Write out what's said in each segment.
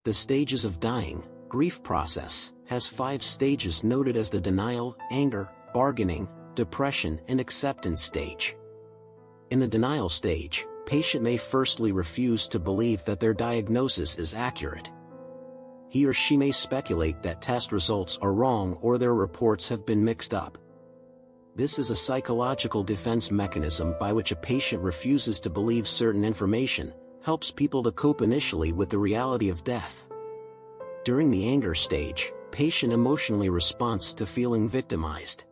The stages of dying, grief process, has 5 stages noted as the denial, anger, bargaining, depression and acceptance stage. In the denial stage, patient may firstly refuse to believe that their diagnosis is accurate. He or she may speculate that test results are wrong or their reports have been mixed up. This is a psychological defense mechanism by which a patient refuses to believe certain information, helps people to cope initially with the reality of death. During the anger stage, patient emotionally responds to feeling victimized.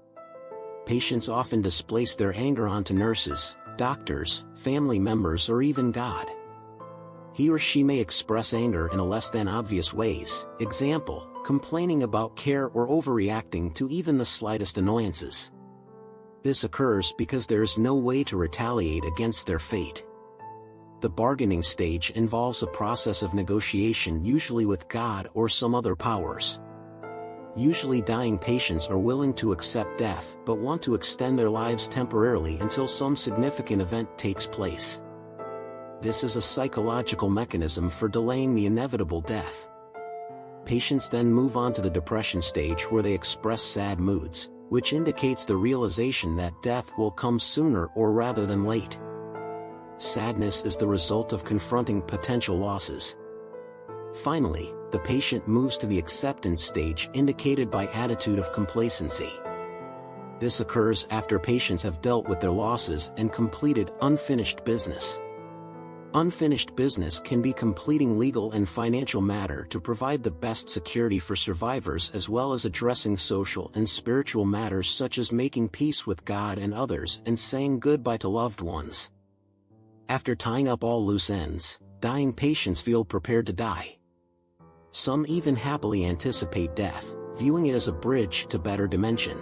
Patients often displace their anger onto nurses, doctors, family members or even God. He or she may express anger in a less than obvious ways, example, complaining about care or overreacting to even the slightest annoyances. This occurs because there is no way to retaliate against their fate. The bargaining stage involves a process of negotiation, usually with God or some other powers. Usually dying patients are willing to accept death but want to extend their lives temporarily until some significant event takes place. This is a psychological mechanism for delaying the inevitable death. Patients then move on to the depression stage where they express sad moods, which indicates the realization that death will come sooner or rather than late. Sadness is the result of confronting potential losses. Finally, the patient moves to the acceptance stage indicated by attitude of complacency. This occurs after patients have dealt with their losses and completed unfinished business. Unfinished business can be completing legal and financial matter to provide the best security for survivors as well as addressing social and spiritual matters such as making peace with God and others and saying goodbye to loved ones. After tying up all loose ends, dying patients feel prepared to die. Some even happily anticipate death, viewing it as a bridge to better dimension.